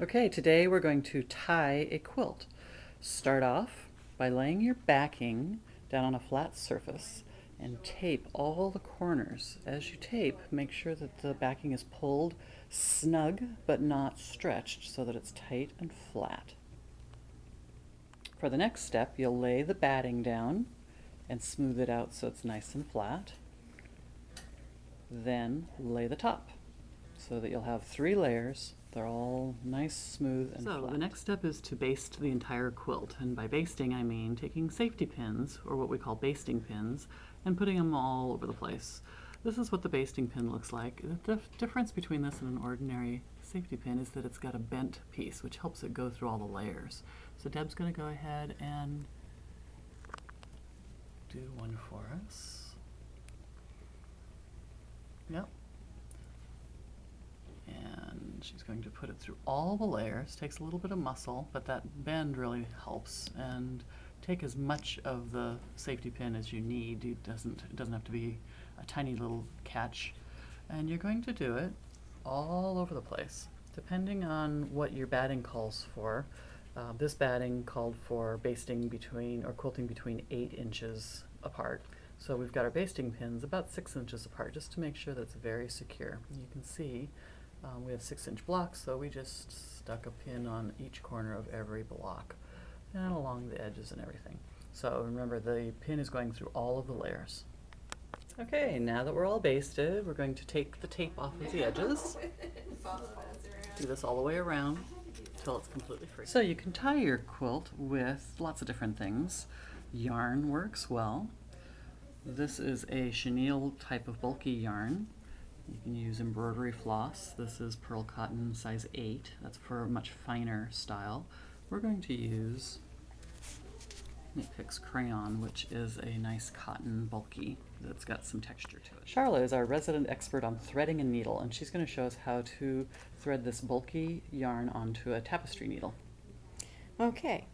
Okay, today we're going to tie a quilt. Start off by laying your backing down on a flat surface and tape all the corners. As you tape, make sure that the backing is pulled snug but not stretched so that it's tight and flat. For the next step, you'll lay the batting down and smooth it out so it's nice and flat. Then lay the top so that you'll have 3 layers. They're all nice, smooth, and flat. So the next step is to baste the entire quilt. And by basting, I mean taking safety pins, or what we call basting pins, and putting them all over the place. This is what the basting pin looks like. The difference between this and an ordinary safety pin is that it's got a bent piece, which helps it go through all the layers. So Deb's going to go ahead and do one for us. Yep. And she's going to put it through all the layers. Takes a little bit of muscle, but that bend really helps. And take as much of the safety pin as you need. It doesn't have to be a tiny little catch. And you're going to do it all over the place, depending on what your batting calls for. This batting called for basting between, or quilting between 8 inches apart. So we've got our basting pins about 6 inches apart, just to make sure that it's very secure. You can see we have 6-inch blocks, so we just stuck a pin on each corner of every block and along the edges and everything. So remember, the pin is going through all of the layers. Okay, now that we're all basted, we're going to take the tape off of the edges. Do this all the way around until it's completely free. So you can tie your quilt with lots of different things. Yarn works well. This is a chenille type of bulky yarn. You can use embroidery floss. This is pearl cotton size 8. That's for a much finer style. We're going to use Knit Picks crayon, which is a nice cotton bulky that's got some texture to it. Charlotte is our resident expert on threading a needle, and she's going to show us how to thread this bulky yarn onto a tapestry needle. Okay,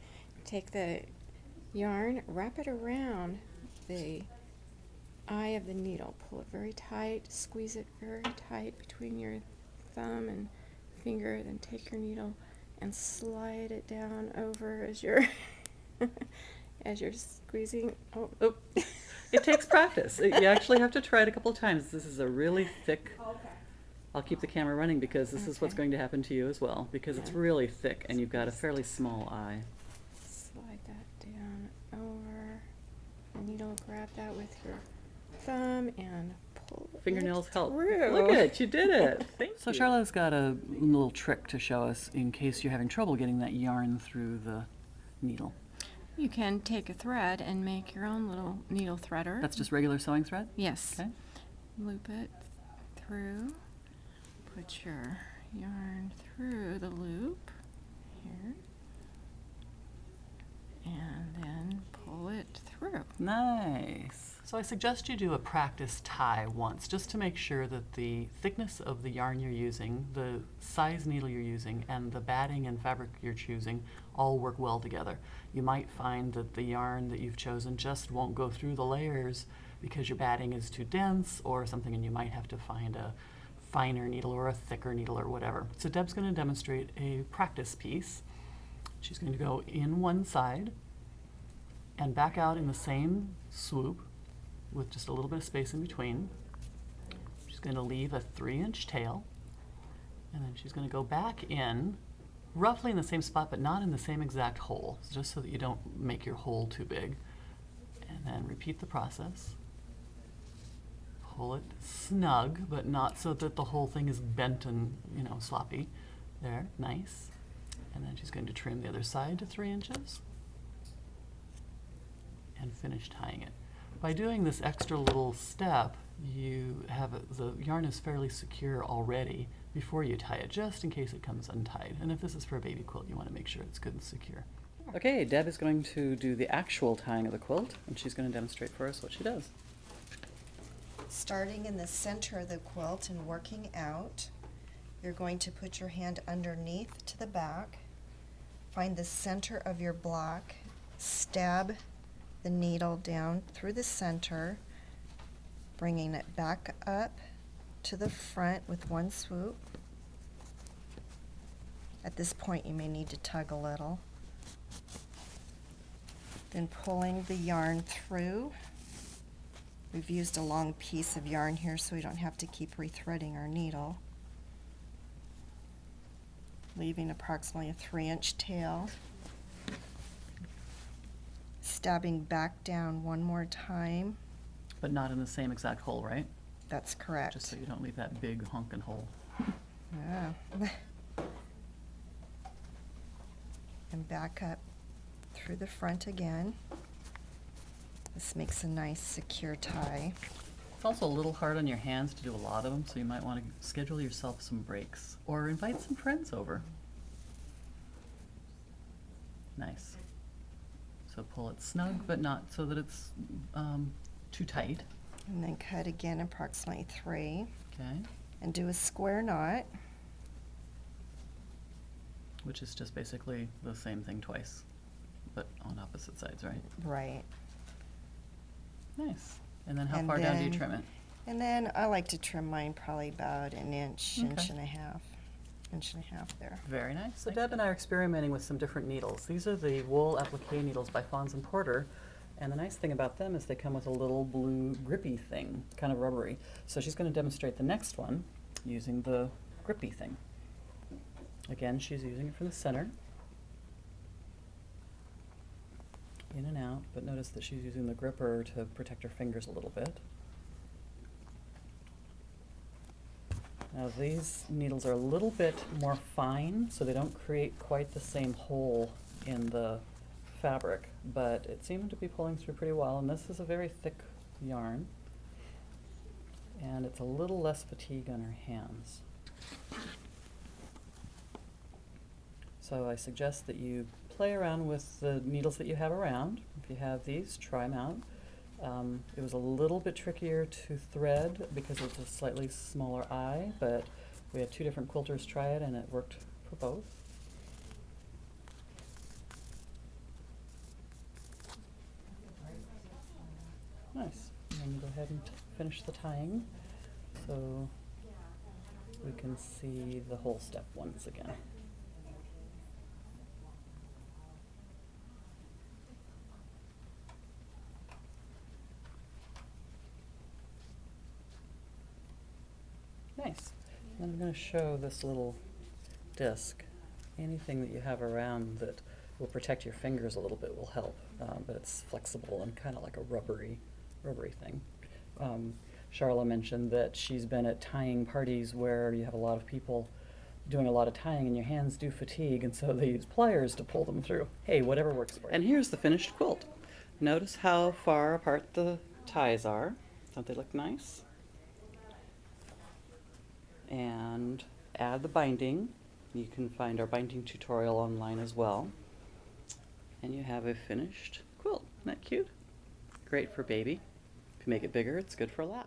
take the yarn, wrap it around the eye of the needle. Pull it very tight, squeeze it very tight between your thumb and finger, then take your needle and slide it down over as you're as you're squeezing. Oh. It takes practice. You actually have to try it a couple of times. This is a really thick. Okay. I'll keep the camera running because this is what's going to happen to you as well, because it's really thick and you've got a fairly small eye. Slide that down over the needle, grab that with your thumb and pull Fingernails it help. through. Look at it, you did it. Thank you. So Charlotte's got a little trick to show us in case you're having trouble getting that yarn through the needle. You can take a thread and make your own little needle threader. That's just regular sewing thread? Yes. Okay. Loop it through. Put your yarn through the loop here. And then pull it through. Nice. So I suggest you do a practice tie once, just to make sure that the thickness of the yarn you're using, the size needle you're using, and the batting and fabric you're choosing all work well together. You might find that the yarn that you've chosen just won't go through the layers because your batting is too dense or something, and you might have to find a finer needle or a thicker needle or whatever. So Deb's going to demonstrate a practice piece. She's going to go in one side and back out in the same swoop with just a little bit of space in between. She's going to leave a 3-inch tail, and then she's going to go back in roughly in the same spot but not in the same exact hole, just so that you don't make your hole too big. And then repeat the process. Pull it snug, but not so that the whole thing is bent and, sloppy. There, nice. And then she's going to trim the other side to 3 inches and finish tying it. By doing this extra little step, you have the yarn is fairly secure already before you tie it, just in case it comes untied. And if this is for a baby quilt, you want to make sure it's good and secure. Okay, Deb is going to do the actual tying of the quilt, and she's going to demonstrate for us what she does. Starting in the center of the quilt and working out, you're going to put your hand underneath to the back, find the center of your block, stab the needle down through the center, bringing it back up to the front with one swoop, At this point, you may need to tug a little. Then pulling the yarn through. We've used a long piece of yarn here so we don't have to keep rethreading our needle. Leaving approximately a 3-inch tail. Stabbing back down one more time. But not in the same exact hole, right? That's correct. Just so you don't leave that big honking hole. Yeah. And back up through the front again. This makes a nice secure tie. It's also a little hard on your hands to do a lot of them, so you might want to schedule yourself some breaks or invite some friends over. Nice. So pull it snug, but not so that it's too tight. And then cut again approximately 3. Okay. And do a square knot. Which is just basically the same thing twice, but on opposite sides, right? Right. Nice. And then how And far down do you then- trim it? And then I like to trim mine probably about an inch, Okay. inch and a half there. Very nice. So Deb and I are experimenting with some different needles. These are the wool applique needles by Fons and Porter. And the nice thing about them is they come with a little blue grippy thing, kind of rubbery. So she's going to demonstrate the next one using the grippy thing. Again, she's using it from the center. In and out, but notice that she's using the gripper to protect her fingers a little bit. Now these needles are a little bit more fine, so they don't create quite the same hole in the fabric, but it seemed to be pulling through pretty well, and this is a very thick yarn, and it's a little less fatigue on her hands. So I suggest that you play around with the needles that you have around. If you have these, try them out. It was a little bit trickier to thread because it's a slightly smaller eye, but we had 2 different quilters try it and it worked for both. Nice. And then go ahead and finish the tying so we can see the whole step once again. Nice. And I'm going to show this little disc. Anything that you have around that will protect your fingers a little bit will help, but it's flexible and kind of like a rubbery thing. Charla mentioned that she's been at tying parties where you have a lot of people doing a lot of tying and your hands do fatigue, and so they use pliers to pull them through. Hey, whatever works for you. And here's the finished quilt. Notice how far apart the ties are. Don't they look nice? And add the binding. You can find our binding tutorial online as well. And you have a finished quilt. Isn't that cute? Great for baby. If you make it bigger, it's good for a lap.